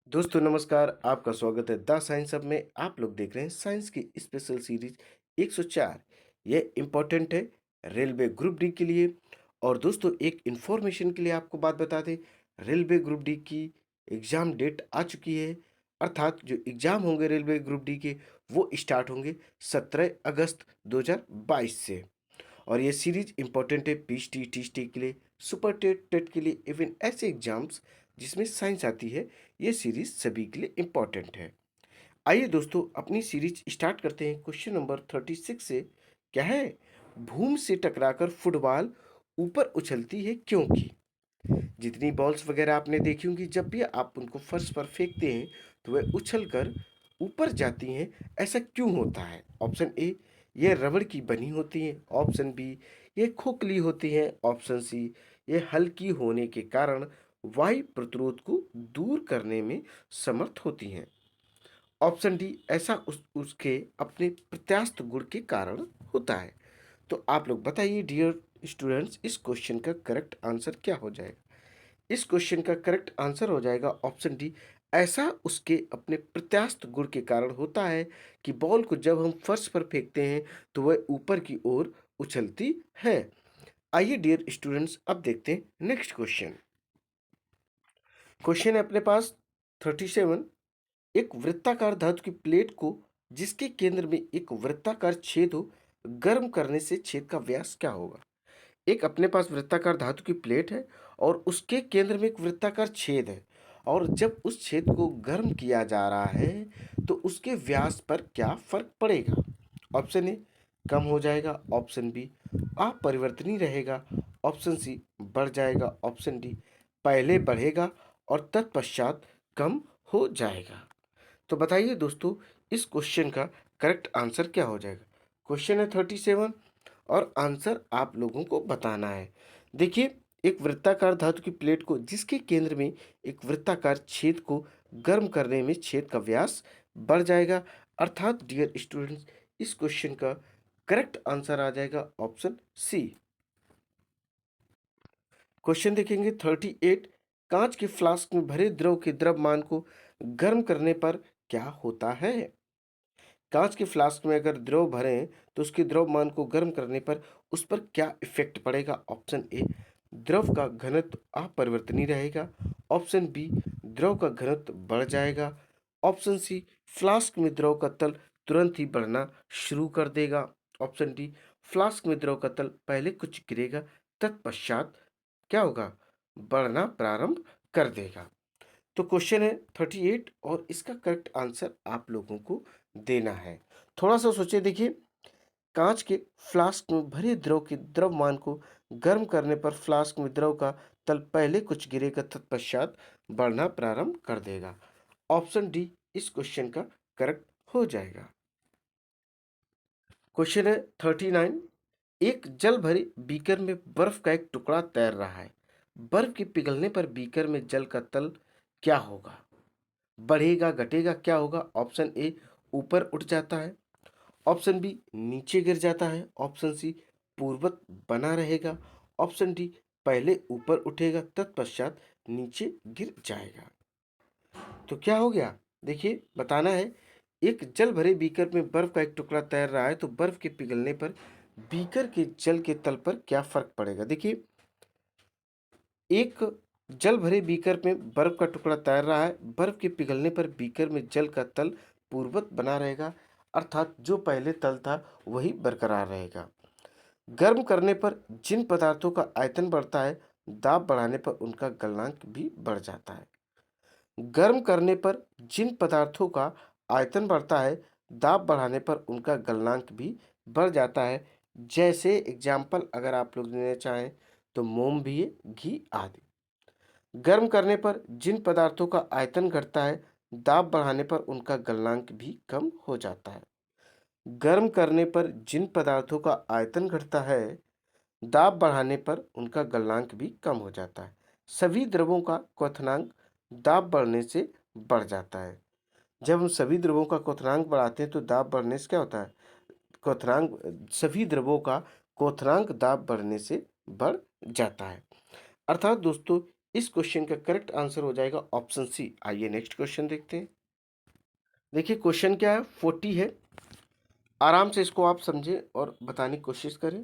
दोस्तों नमस्कार, आपका स्वागत है द साइंस हब में। आप लोग देख रहे हैं साइंस की स्पेशल सीरीज 104। यह इम्पोर्टेंट है रेलवे ग्रुप डी के लिए। और दोस्तों एक इन्फॉर्मेशन के लिए आपको बात बता दें, रेलवे ग्रुप डी की एग्ज़ाम डेट आ चुकी है। अर्थात जो एग्ज़ाम होंगे रेलवे ग्रुप डी के वो स्टार्ट होंगे 17 अगस्त 2022 से। और ये सीरीज इंपॉर्टेंट है पीएचडी टीएचडी के लिए, सुपर टेट टेट के लिए, इवन ऐसे एग्जाम्स जिसमें साइंस आती है। ये सीरीज सभी के लिए इंपॉर्टेंट है। आइए दोस्तों अपनी सीरीज स्टार्ट करते हैं क्वेश्चन नंबर 36 से। क्या है? भूमि से टकराकर फुटबॉल ऊपर उछलती है क्योंकि? जितनी बॉल्स वगैरह आपने देखी होंगी, जब भी आप उनको फर्श पर फेंकते हैं तो वह उछल कर ऊपर जाती हैं। ऐसा क्यों होता है? ऑप्शन ए, ये रबड़ की बनी होती हैं। ऑप्शन बी, ये खोखली होती हैं। ऑप्शन सी, ये हल्की होने के कारण वायु प्रतिरोध को दूर करने में समर्थ होती हैं। ऑप्शन डी, ऐसा उसके अपने प्रत्यास्थ गुण के कारण होता है। तो आप लोग बताइए डियर स्टूडेंट्स, इस क्वेश्चन का करेक्ट आंसर क्या हो जाएगा? इस क्वेश्चन का करेक्ट आंसर हो जाएगा ऑप्शन डी, ऐसा उसके अपने प्रत्यास्थ गुण के कारण होता है कि बॉल को जब हम फर्श पर फेंकते हैं तो वह ऊपर की ओर उछलती है। आइए डियर स्टूडेंट्स अब देखते हैं नेक्स्ट क्वेश्चन। क्वेश्चन है अपने पास 37। एक वृत्ताकार धातु की प्लेट को जिसके केंद्र में एक वृत्ताकार छेद हो, गर्म करने से छेद का व्यास क्या होगा? एक अपने पास वृत्ताकार धातु की प्लेट है और उसके केंद्र में एक वृत्ताकार छेद है, और जब उस छेद को गर्म किया जा रहा है तो उसके व्यास पर क्या फर्क पड़ेगा? ऑप्शन ए, कम हो जाएगा। ऑप्शन बी, अपरिवर्तनीय रहेगा। ऑप्शन सी, बढ़ जाएगा। ऑप्शन डी, पहले बढ़ेगा और तत्पश्चात कम हो जाएगा। तो बताइए दोस्तों, इस क्वेश्चन का करेक्ट आंसर क्या हो जाएगा? क्वेश्चन है 37 और आंसर आप लोगों को बताना है। देखिए, एक वृत्ताकार धातु की प्लेट को जिसके केंद्र में एक वृत्ताकार छेद को गर्म करने में छेद का व्यास बढ़ जाएगा। अर्थात डियर स्टूडेंट्स, इस क्वेश्चन का करेक्ट आंसर आ जाएगा ऑप्शन सी। क्वेश्चन देखेंगे 38। कांच के फ्लास्क में भरे द्रव के द्रव्यमान को गर्म करने पर क्या होता है? कांच के फ्लास्क में अगर द्रव भरें तो उसके द्रव्यमान को गर्म करने पर उस पर क्या इफेक्ट पड़ेगा? ऑप्शन ए, द्रव का घनत्व अपरिवर्तनीय रहेगा। ऑप्शन बी, द्रव का घनत्व बढ़ जाएगा। ऑप्शन सी, फ्लास्क में द्रव का तल तुरंत ही बढ़ना शुरू कर देगा। ऑप्शन डी, फ्लास्क में द्रव का तल पहले कुछ गिरेगा, तत्पश्चात क्या होगा? बढ़ना प्रारंभ कर देगा। तो क्वेश्चन है 38 और इसका करेक्ट आंसर आप लोगों को देना है। थोड़ा सा सोचिए, देखिए, कांच के फ्लास्क में भरे द्रव के द्रव्यमान को गर्म करने पर फ्लास्क में द्रव का तल पहले कुछ गिरेगा, तत्पश्चात बढ़ना प्रारंभ कर देगा। ऑप्शन डी इस क्वेश्चन का करेक्ट हो जाएगा। क्वेश्चन है 39। एक जल भरे बीकर में बर्फ का एक टुकड़ा तैर रहा है। बर्फ के पिघलने पर बीकर में जल का तल क्या होगा? बढ़ेगा, घटेगा, क्या होगा? ऑप्शन ए, ऊपर उठ जाता है। ऑप्शन बी, नीचे गिर जाता है। ऑप्शन सी, पूर्वत बना रहेगा। ऑप्शन डी, पहले ऊपर उठेगा तत्पश्चात नीचे गिर जाएगा। तो क्या हो गया? देखिए, बताना है। एक जल भरे बीकर में बर्फ का एक टुकड़ा तैर रहा है, तो बर्फ के पिघलने पर बीकर के जल के तल पर क्या फर्क पड़ेगा? देखिए, एक जल भरे बीकर में बर्फ का टुकड़ा तैर रहा है। बर्फ के पिघलने पर बीकर में जल का तल पूर्वत बना रहेगा, अर्थात जो पहले तल था वही बरकरार रहेगा। गर्म करने पर जिन पदार्थों का आयतन बढ़ता है, दाब बढ़ाने पर उनका गलनांक भी बढ़ जाता है। गर्म करने पर जिन पदार्थों का आयतन बढ़ता है, दाब बढ़ाने पर उनका गलनांक भी बढ़ जाता है। जैसे एग्जाम्पल अगर आप लोग लेना चाहें तो मोम भी है, घी आदि। गर्म करने पर जिन पदार्थों का आयतन घटता है, दाब बढ़ाने पर उनका गलनांक भी कम हो जाता है। गर्म करने पर जिन पदार्थों का आयतन घटता है, दाब बढ़ाने पर उनका गलनांक भी कम हो जाता है। सभी द्रवों का क्वथनांक दाब बढ़ने से बढ़ जाता है। जब हम सभी द्रवों का क्वथनांक बढ़ाते हैं तो दाब बढ़ने से क्या होता है? क्वथनांक, सभी द्रवों का क्वथनांक दाब बढ़ने से बढ़ जाता है। अर्थात दोस्तों, इस क्वेश्चन का करेक्ट आंसर हो जाएगा ऑप्शन सी। आइए नेक्स्ट क्वेश्चन देखते हैं। देखिए क्वेश्चन क्या है, 40 है। आराम से इसको आप समझें और बताने की कोशिश करें।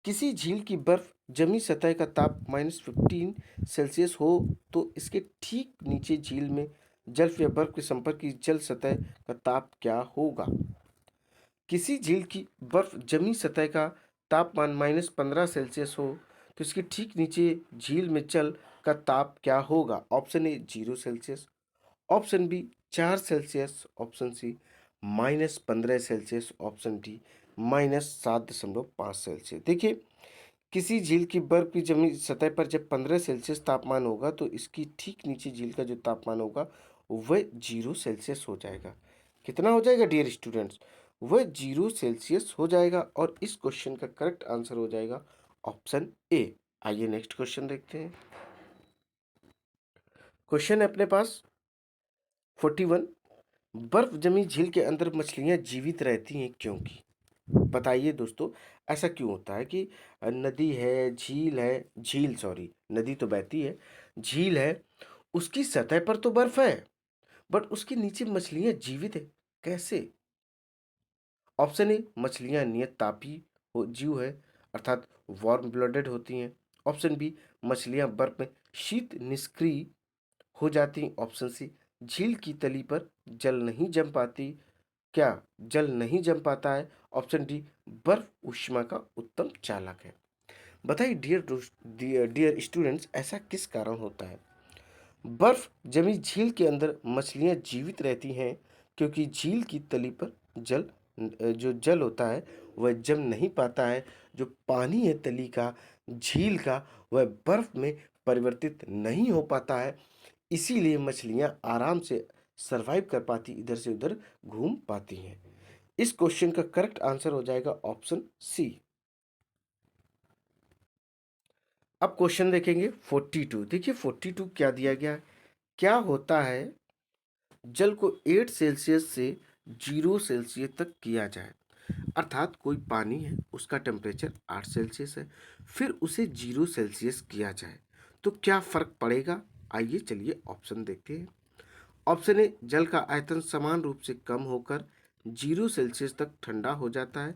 किसी झील की बर्फ जमी सतह का ताप -15 सेल्सियस हो तो इसके ठीक नीचे झील में जल या बर्फ के संपर्क की जल सतह का ताप क्या होगा। किसी झील की बर्फ जमी सतह का तापमान -15 सेल्सियस हो तो इसके ठीक नीचे झील में जल का ताप क्या होगा। Option A 0 Celsius, option B 4 Celsius, option C -15 Celsius, option D -7.5 Celsius. देखिए किसी झील की बर्फ की जमी सतह पर जब 15 सेल्सियस तापमान होगा तो इसकी ठीक नीचे झील का जो तापमान होगा वह 0 सेल्सियस हो जाएगा। कितना हो जाएगा डियर स्टूडेंट्स, वह 0 सेल्सियस हो जाएगा। और इस क्वेश्चन का करेक्ट आंसर हो जाएगा ऑप्शन ए। आइए नेक्स्ट क्वेश्चन देखते हैं। क्वेश्चन है अपने पास 41। बर्फ जमी झील के अंदर मछलियां जीवित रहती हैं क्योंकि। बताइए दोस्तों, ऐसा क्यों होता है कि नदी है, झील है, झील सॉरी नदी तो बहती है, झील है, उसकी सतह पर तो बर्फ है बट उसके नीचे मछलियां जीवित है, कैसे। ऑप्शन ए मछलियां नियत तापी हो जीव है अर्थात वार्म ब्लडेड होती हैं। ऑप्शन बी मछलियां बर्फ में शीत निष्क्रिय हो जाती हैं। ऑप्शन सी झील की तली पर जल नहीं जम पाती, क्या जल नहीं जम पाता है। ऑप्शन डी बर्फ ऊष्मा का उत्तम चालक है। बताइए डियर स्टूडेंट्स, ऐसा किस कारण होता है। बर्फ जमी झील के अंदर मछलियां जीवित रहती हैं क्योंकि झील की तली पर जो जल होता है वह जम नहीं पाता है। जो पानी है तली का, झील का, वह बर्फ में परिवर्तित नहीं हो पाता है, इसीलिए मछलियां आराम से सरवाइव कर पाती, इधर से उधर घूम पाती हैं। इस क्वेश्चन का करेक्ट आंसर हो जाएगा ऑप्शन सी। अब क्वेश्चन देखेंगे 42। देखिए 42 क्या दिया गया है। क्या होता है जल को 8 सेल्सियस से 0 सेल्सियस तक किया जाए। अर्थात कोई पानी है उसका टेम्परेचर 8 सेल्सियस है, फिर उसे 0 सेल्सियस किया जाए तो क्या फर्क पड़ेगा। आइए चलिए ऑप्शन देखते हैं। ऑप्शन ए जल का आयतन समान रूप से कम होकर 0 सेल्सियस तक ठंडा हो जाता है।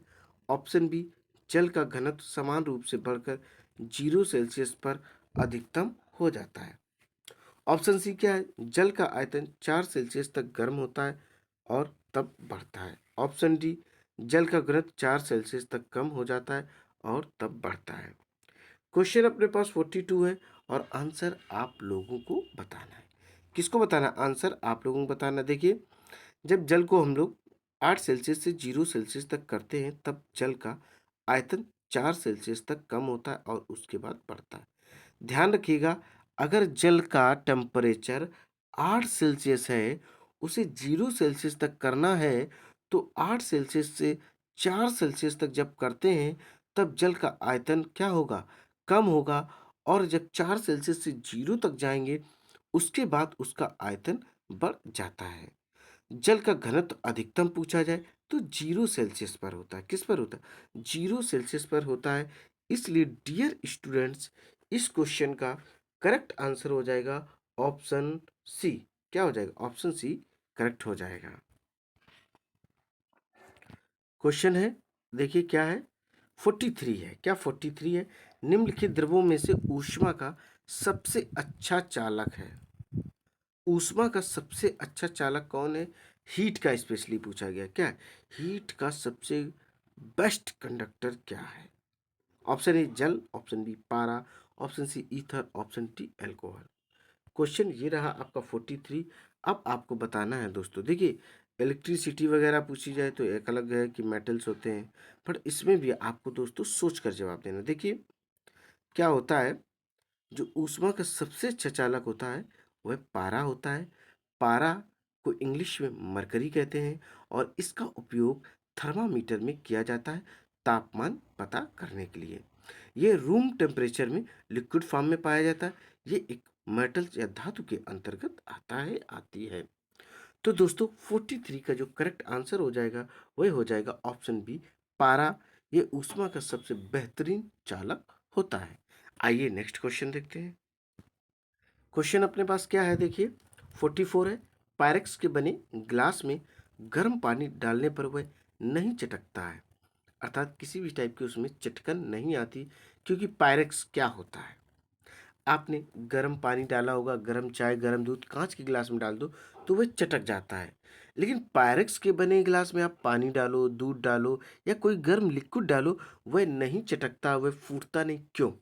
ऑप्शन बी जल का घनत्व समान रूप से बढ़कर 0 सेल्सियस पर अधिकतम हो जाता है। ऑप्शन सी क्या है, जल का आयतन 4 सेल्सियस तक गर्म होता है और तब बढ़ता है। ऑप्शन डी जल का घनत्व 4 सेल्सियस तक कम हो जाता है और तब बढ़ता है। क्वेश्चन अपने पास 42 है और आंसर आप लोगों को बताना है। किसको बताना, आंसर आप लोगों को बताना। देखिए जब जल को हम लोग 8 सेल्सियस से 0 सेल्सियस तक करते हैं तब जल का आयतन 4 सेल्सियस तक कम होता है और उसके बाद बढ़ता है। ध्यान रखिएगा, अगर जल का टेम्परेचर 8 सेल्सियस है, उसे 0 सेल्सियस तक करना है तो 8 सेल्सियस से 4 सेल्सियस तक जब करते हैं तब जल का आयतन क्या होगा, कम होगा। और जब 4 सेल्सियस से 0 तक जाएंगे उसके बाद उसका आयतन बढ़ जाता है। जल का घनत्व अधिकतम पूछा जाए तो 0 सेल्सियस पर होता है। किस पर होता है, 0 सेल्सियस पर होता है। इसलिए डियर स्टूडेंट्स, इस क्वेश्चन का करेक्ट आंसर हो जाएगा ऑप्शन सी। क्या हो जाएगा, ऑप्शन सी करेक्ट हो जाएगा। क्वेश्चन है, देखिए क्या है, 43 है। क्या 43 है, निम्नलिखित द्रवों में से ऊष्मा का सबसे अच्छा चालक है। ऊष्मा का सबसे अच्छा चालक कौन है, हीट का स्पेशली पूछा गया। क्या है? हीट का सबसे बेस्ट कंडक्टर क्या है। ऑप्शन ए जल, ऑप्शन बी पारा, option C ether, option D alcohol. Question ये रहा आपका 43। अब आपको बताना है दोस्तों, देखिए इलेक्ट्रिसिटी वगैरह पूछी जाए तो एक अलग है कि मेटल्स होते हैं, पर इसमें भी आपको दोस्तों सोच कर जवाब देना। देखिए क्या होता है, जो ऊष्मा का सबसे अच्छा चालक होता है वह पारा होता है। पारा को इंग्लिश में मरकरी कहते हैं और इसका उपयोग थर्मामीटर में किया जाता है तापमान पता करने के लिए। यह रूम टेम्परेचर में लिक्विड फॉर्म में पाया जाता है। ये एक मेटल या धातु के अंतर्गत आता है, आती है। तो दोस्तों 43 का जो करेक्ट आंसर हो जाएगा वह हो जाएगा ऑप्शन बी पारा। ये ऊष्मा का सबसे बेहतरीन चालक होता है। आइए नेक्स्ट क्वेश्चन देखते हैं। क्वेश्चन अपने पास क्या है देखिए 44 है। पायरेक्स के बने ग्लास में गर्म पानी डालने पर वह नहीं चटकता है, अर्थात किसी भी टाइप की उसमें चटकन नहीं आती, क्योंकि पायरेक्स क्या होता है। आपने गर्म पानी डाला होगा, गर्म चाय, गर्म दूध कांच के गिलास में डाल दो तो वह चटक जाता है। लेकिन पायरेक्स के बने गिलास में आप पानी डालो, दूध डालो या कोई गर्म लिक्विड डालो, वह नहीं चटकता, वह फूटता नहीं। क्यों?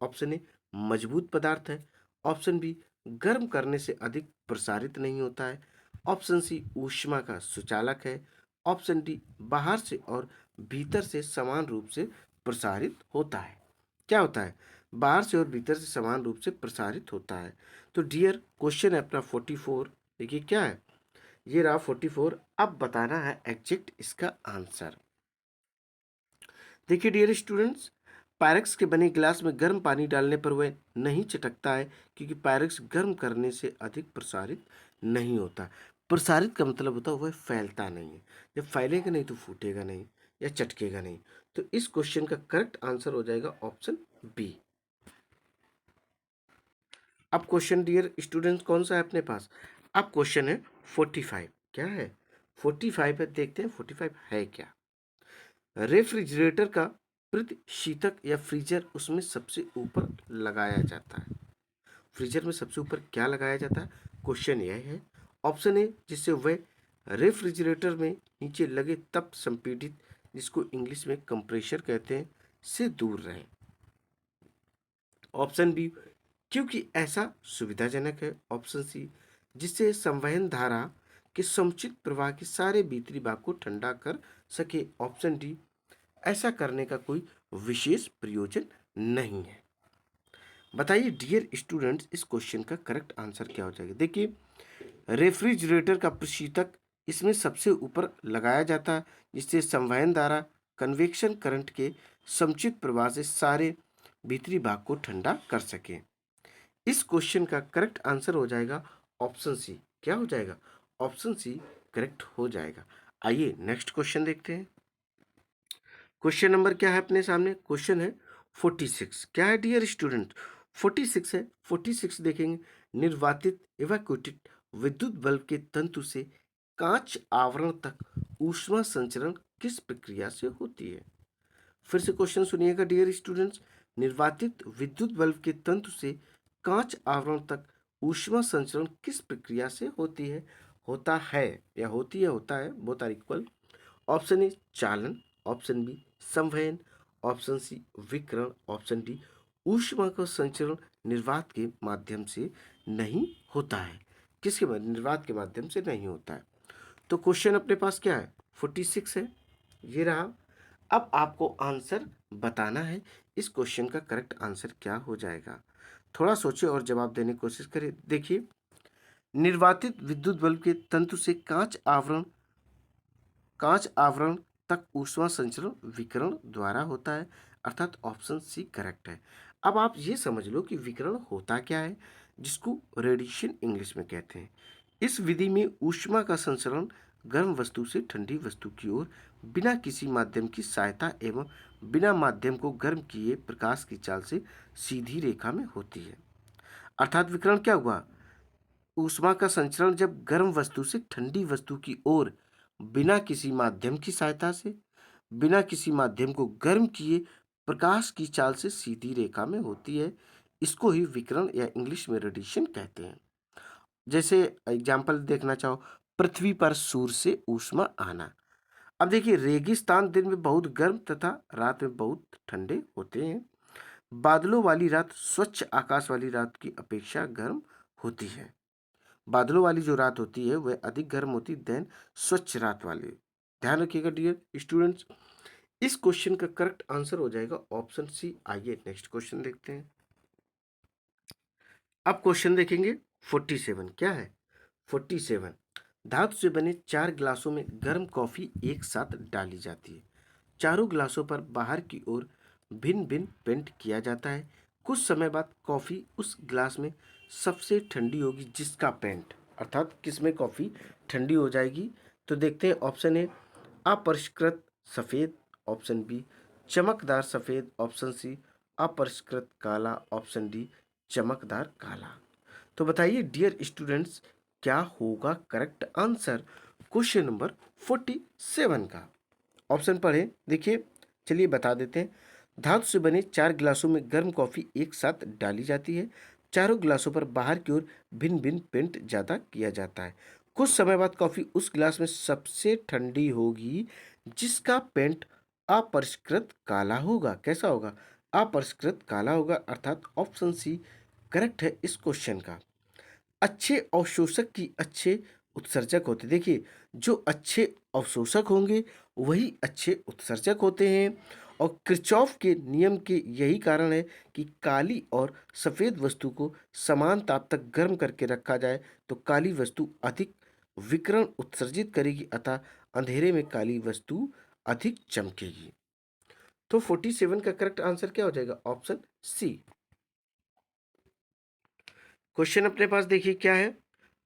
ऑप्शन ए मजबूत पदार्थ है, ऑप्शन बी गर्म करने से अधिक प्रसारित नहीं होता है, ऑप्शन सी ऊष्मा का सुचालक है, ऑप्शन डी बाहर से और भीतर से समान रूप से प्रसारित होता है। क्या होता है? बाहर से और भीतर से समान रूप से प्रसारित होता है। तो डियर क्वेश्चन है अपना 44, देखिए क्या है, ये रहा 44। अब बताना है एग्जैक्ट इसका आंसर। देखिए डियर स्टूडेंट्स, पायरेक्स के बने गिलास में गर्म पानी डालने पर वह नहीं चटकता है, क्योंकि पायरेक्स गर्म करने से अधिक प्रसारित नहीं होता। प्रसारित का मतलब होता है वह फैलता नहीं है, जब फैलेगा नहीं तो फूटेगा नहीं या चटकेगा नहीं। तो इस क्वेश्चन का करेक्ट आंसर हो जाएगा ऑप्शन बी। अब क्वेश्चन डियर स्टूडेंट्स कौन सा है अपने पास? अब क्वेश्चन है 45। क्या है? 45 है, देखते हैं 45 है क्या। रेफ्रिजरेटर का प्रतिशीतक या फ्रीजर उसमें सबसे ऊपर लगाया जाता है। फ्रीजर में सबसे ऊपर क्या लगाया जाता है? क्वेश्चन यह है। ऑप्शन ए जिससे वह रेफ्रिजरेटर में नीचे लगे तप संपीड़ित, जिसको इंग्लिश में कंप्रेसर कहते हैं, से दूर रहे। ऑप्शन बी क्योंकि ऐसा सुविधाजनक है। ऑप्शन सी जिससे संवहन धारा के समुचित प्रवाह के सारे भीतरी भाग को ठंडा कर सके। ऑप्शन डी ऐसा करने का कोई विशेष प्रयोजन नहीं है। बताइए डियर स्टूडेंट्स इस क्वेश्चन का करेक्ट आंसर क्या हो जाएगा। देखिए रेफ्रिजरेटर का प्रशीतक इसमें सबसे ऊपर लगाया जाता है, जिससे संवहन धारा कन्वेक्शन करंट के समुचित प्रवाह से सारे भीतरी भाग को ठंडा कर सके। इस क्वेश्चन का करेक्ट आंसर हो जाएगा ऑप्शन सी। क्या हो जाएगा? ऑप्शन सी करेक्ट हो जाएगा। आइए नेक्स्ट क्वेश्चन देखते हैं। क्वेश्चन नंबर क्या है अपने सामने? क्वेश्चन है 46। क्या है डियर स्टूडेंट? 46 है। 46 देखेंगे, निर्वातित इवैक्यूएटेड विद्युत बल्ब के तंतु से कांच आवरण तक ऊष्मा संचरण किस प्रक्रिया से होती है? फिर से क्वेश्चन सुनिएगा डियर स्टूडेंट्स। निर्वातित विद्युत बल्ब के तंतु से कांच आवरण तक ऊष्मा संचरण किस प्रक्रिया से होती है? होता है या होती है, होता है, both are equal. Option A चालन, ऑप्शन बी संवहन, ऑप्शन सी विकिरण, ऑप्शन डी ऊष्मा का संचरण निर्वात के माध्यम से नहीं होता है। किसके माध्यम? निर्वात के माध्यम से नहीं होता है। तो क्वेश्चन अपने पास क्या है? 46 है, ये रहा। अब आपको आंसर बताना है, इस क्वेश्चन का करेक्ट आंसर क्या हो जाएगा। थोड़ा सोचिए और जवाब देने की कोशिश करिए। देखिए निर्वातित विद्युत बल्ब के तंतु से कांच आवरण तक ऊष्मा संचरण विकिरण द्वारा होता है, अर्थात ऑप्शन सी करेक्ट है। अब आप ये समझ लो कि विकिरण होता क्या है, जिसको रेडिएशन इंग्लिश में कहते हैं। इस विधि में ऊष्मा का संचरण गर्म वस्तु से ठंडी वस्तु की ओर बिना किसी माध्यम की सहायता एवं बिना माध्यम को गर्म किए प्रकाश की चाल से सीधी रेखा में होती है। अर्थात विकिरण क्या हुआ? ऊष्मा का संचरण जब गर्म वस्तु से ठंडी वस्तु की ओर बिना किसी माध्यम की सहायता से, बिना किसी माध्यम को गर्म किए प्रकाश की चाल से सीधी रेखा में होती है, इसको ही विकिरण या इंग्लिश में रेडिएशन कहते हैं। जैसे एग्जाम्पल देखना चाहो, पृथ्वी पर सूर्य से ऊष्मा आना। अब देखिए रेगिस्तान दिन में बहुत गर्म तथा रात में बहुत ठंडे होते हैं। बादलों वाली रात स्वच्छ आकाश वाली रात की अपेक्षा गर्म होती है। बादलों वाली जो रात होती है वह अधिक गर्म होती है देन स्वच्छ रात वाली। ध्यान रखिएगा डियर स्टूडेंट्स, इस क्वेश्चन का करेक्ट आंसर हो जाएगा ऑप्शन सी। आइए नेक्स्ट क्वेश्चन देखते हैं। अब क्वेश्चन देखेंगे 47। क्या है? 47 धातु से बने 4 गिलासों में गर्म कॉफी एक साथ डाली जाती है। चारों गिलासों पर बाहर की ओर भिन्न भिन्न पेंट किया जाता है। कुछ समय बाद कॉफी उस गिलास में सबसे ठंडी होगी जिसका पेंट, अर्थात किसमें कॉफी ठंडी हो जाएगी। तो देखते हैं ऑप्शन ए अपरिष्कृत सफेद, ऑप्शन बी चमकदार सफेद, ऑप्शन सी अपरिष्कृत काला, ऑप्शन डी चमकदार काला। तो बताइए डियर स्टूडेंट्स, क्या होगा करेक्ट आंसर क्वेश्चन नंबर 47 का। ऑप्शन पढ़े, देखिए, चलिए बता देते हैं। धातु से बने 4 गिलासों में गर्म कॉफी एक साथ डाली जाती है। चारों गिलासों पर बाहर की ओर भिन्न भिन्न पेंट ज्यादा किया जाता है। कुछ समय बाद कॉफी उस गिलास में सबसे ठंडी होगी जिसका पेंट अपरिष्कृत काला होगा। कैसा होगा? अपरिष्कृत काला होगा, अर्थात ऑप्शन सी करेक्ट है इस क्वेश्चन का। अच्छे अवशोषक की अच्छे उत्सर्जक होते, देखिए, जो अच्छे अवशोषक होंगे वही अच्छे उत्सर्जक होते हैं। और किरचॉफ के नियम के यही कारण है कि काली और सफ़ेद वस्तु को समान ताप तक गर्म करके रखा जाए तो काली वस्तु अधिक विकिरण उत्सर्जित करेगी, अतः अंधेरे में काली वस्तु अधिक चमकेगी। तो 47 का करेक्ट आंसर क्या हो जाएगा? Option C. क्वेश्चन अपने पास देखिए क्या है।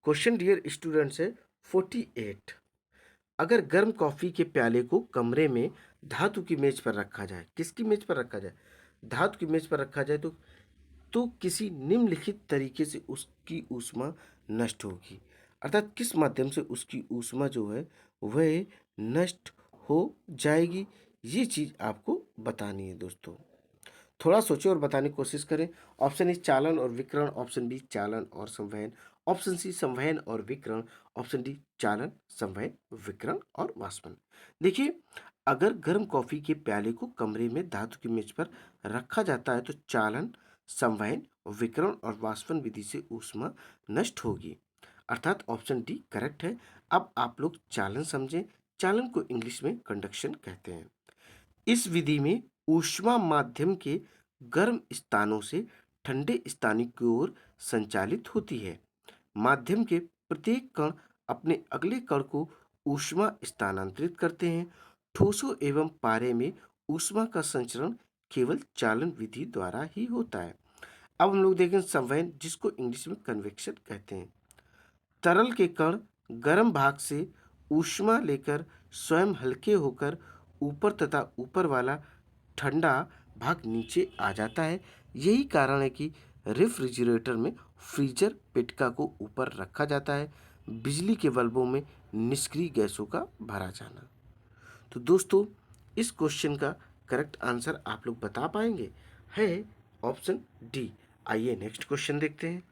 क्वेश्चन डियर स्टूडेंट्स है 48। अगर गर्म कॉफी के प्याले को कमरे में धातु की मेज पर रखा जाए, किसकी मेज पर रखा जाए? धातु की मेज पर रखा जाए तो किसी निम्नलिखित तरीके से उसकी ऊष्मा नष्ट होगी, अर्थात किस माध्यम से उसकी ऊष्मा जो है वह नष्ट हो जाएगी, ये चीज आपको बतानी है दोस्तों। थोड़ा सोचें और बताने की कोशिश करें। ऑप्शन ए चालन और विकिरण, ऑप्शन बी चालन और संवहन, ऑप्शन सी संवहन और विकिरण, ऑप्शन डी चालन संवहन विकिरण और वाष्पन। देखिए, अगर गर्म कॉफी के प्याले को कमरे में धातु की मेज पर रखा जाता है तो चालन, संवहन, विकिरण और वाष्पन विधि से ऊष्मा नष्ट होगी, अर्थात ऑप्शन डी करेक्ट है। अब आप लोग चालन समझें। चालन को इंग्लिश में कंडक्शन कहते हैं। इस विधि में ऊष्मा माध्यम के गर्म स्थानों से ठंडे स्थान की ओर संचालित होती है। माध्यम के प्रत्येक कण अपने अगले कण को ऊष्मा स्थानांतरित करते हैं। ठोसों एवं पारे में ऊष्मा का संचरण केवल चालन विधि द्वारा ही होता है। अब हम लोग देखें संवहन, जिसको इंग्लिश में कन्वेक्शन कहते हैं। तरल के कण गर्म भाग से ऊष्मा लेकर स्वयं हल्के होकर ऊपर तथा ऊपर वाला ठंडा भाग नीचे आ जाता है। यही कारण है कि रेफ्रिजरेटर में फ्रीजर पेटिका को ऊपर रखा जाता है। बिजली के बल्बों में निष्क्रिय गैसों का भरा जाना। तो दोस्तों, इस क्वेश्चन का करेक्ट आंसर आप लोग बता पाएंगे? है ऑप्शन डी। आइए नेक्स्ट क्वेश्चन देखते हैं।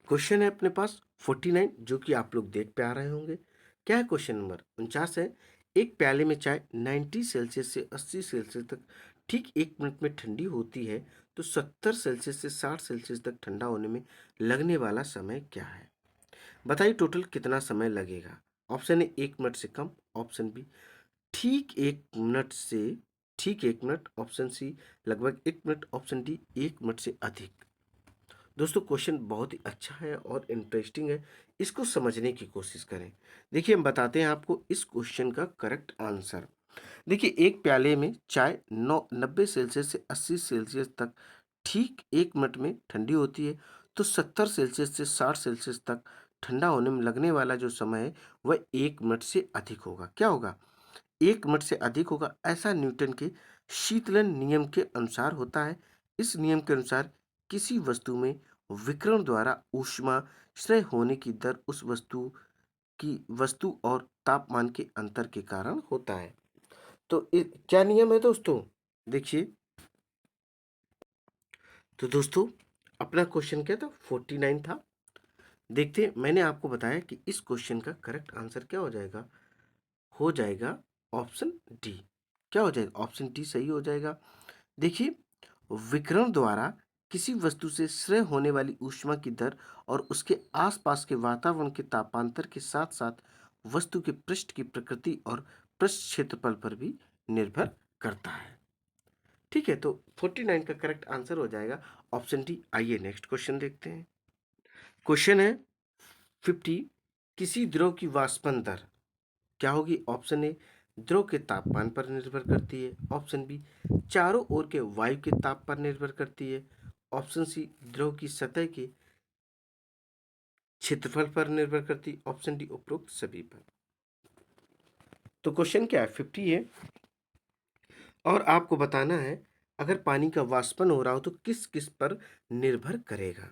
क्वेश्चन है अपने पास 49, जो कि आप लोग देख पे आ रहे होंगे। क्या है? क्वेश्चन नंबर 49 है। एक प्याले में चाय 90 सेल्सियस से 80 सेल्सियस तक ठीक 1 मिनट में ठंडी होती है, तो 70 सेल्सियस से 60 सेल्सियस तक ठंडा होने में लगने वाला समय क्या है? बताइए टोटल कितना समय लगेगा। ऑप्शन ए 1 मिनट से कम, ऑप्शन बी ठीक 1 मिनट, ऑप्शन सी लगभग 1 मिनट, ऑप्शन डी 1 मिनट से अधिक। दोस्तों, क्वेश्चन बहुत ही अच्छा है और इंटरेस्टिंग है, इसको समझने की कोशिश करें। देखिए, हम बताते हैं आपको इस क्वेश्चन का करेक्ट आंसर। देखिए, एक प्याले में चाय 90 सेल्सियस से 80 सेल्सियस तक ठीक 1 मिनट में ठंडी होती है, तो 70 सेल्सियस से 60 सेल्सियस तक ठंडा होने में लगने वाला जो समय है वह 1 मिनट से अधिक होगा। क्या होगा? 1 मिनट से अधिक होगा। ऐसा न्यूटन के शीतलन नियम के अनुसार होता है। इस नियम के अनुसार किसी वस्तु में विकिरण द्वारा ऊष्मा क्षय होने की दर उस वस्तु और तापमान के अंतर के कारण होता है। तो क्या नियम है दोस्तों? देखिए, तो दोस्तों, अपना क्वेश्चन क्या था? 49 था। देखते हैं, मैंने आपको बताया कि इस क्वेश्चन का करेक्ट आंसर क्या हो जाएगा? हो जाएगा ऑप्शन डी। क्या हो जाएगा? ऑप्शन डी सही हो जाएगा। देखिए, विकिरण द्वारा किसी वस्तु से क्षय होने वाली ऊष्मा की दर और उसके आसपास के वातावरण के तापांतर के साथ साथ वस्तु के पृष्ठ की प्रकृति और पृष्ठ क्षेत्रफल पर भी निर्भर करता है। ठीक है, तो 49 का करेक्ट आंसर हो जाएगा ऑप्शन डी। आइए नेक्स्ट क्वेश्चन देखते हैं। क्वेश्चन है 50। किसी द्रव की वाष्पन दर क्या होगी? ऑप्शन ए द्रव के तापमान पर निर्भर करती है, ऑप्शन बी चारों ओर के वायु के ताप पर निर्भर करती है, ऑप्शन सी द्रव की सतह के क्षेत्रफल पर निर्भर करती है, ऑप्शन डी उपरोक्त सभी पर। तो क्वेश्चन क्या है? 50 है और आपको बताना है अगर पानी का वाष्पन हो रहा हो तो किस किस पर निर्भर करेगा।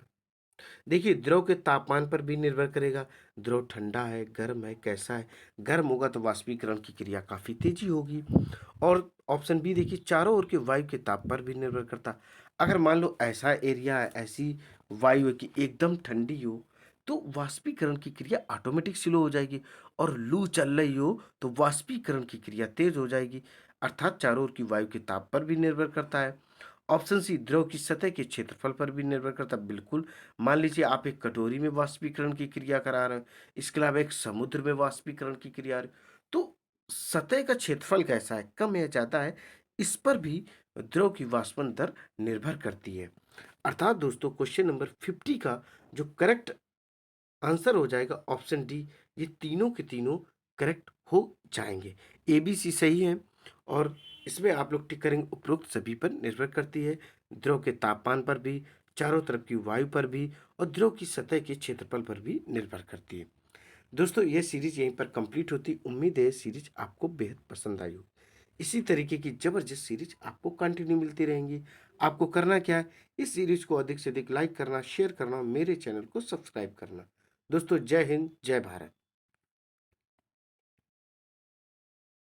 देखिए, द्रव के तापमान पर भी निर्भर करेगा। द्रव ठंडा है, गर्म है, कैसा है? गर्म होगा तो वाष्पीकरण की क्रिया काफ़ी तेज़ी होगी। और ऑप्शन बी देखिए, चारों ओर के वायु के ताप पर भी निर्भर करता। अगर मान लो ऐसा एरिया है, ऐसी वायु है कि एकदम ठंडी हो, तो वाष्पीकरण की क्रिया ऑटोमेटिक स्लो हो जाएगी। और लू चल रही हो तो वाष्पीकरण की क्रिया तेज हो जाएगी। अर्थात चारों ओर की वायु के ताप पर भी निर्भर करता है। ऑप्शन सी, द्रव की सतह के क्षेत्रफल पर भी निर्भर करता है। बिल्कुल, मान लीजिए आप एक कटोरी में वाष्पीकरण की क्रिया करा रहे हैं, इसके अलावा एक समुद्र में वाष्पीकरण की क्रिया तो सतह का क्षेत्रफल कैसा है, कम या ज़्यादा है, इस पर भी द्रव की वाष्पन दर निर्भर करती है। अर्थात दोस्तों, क्वेश्चन नंबर 50 का जो करेक्ट आंसर हो जाएगा ऑप्शन डी। ये तीनों के तीनों करेक्ट हो जाएंगे। ए बी सी सही है। और इसमें आप लोग टिक करेंगे उपरोक्त सभी पर निर्भर करती है। द्रव के तापमान पर भी, चारों तरफ की वायु पर भी और द्रव की सतह के क्षेत्रफल पर भी निर्भर करती है। दोस्तों, ये सीरीज यहीं पर कंप्लीट होती। उम्मीद है ये सीरीज आपको बेहद पसंद आई हो। इसी तरीके की जबरदस्त सीरीज आपको कंटिन्यू मिलती रहेंगी। आपको करना क्या है, इस सीरीज को अधिक से अधिक लाइक करना, शेयर करना, मेरे चैनल को सब्सक्राइब करना। दोस्तों, जय हिंद, जय भारत।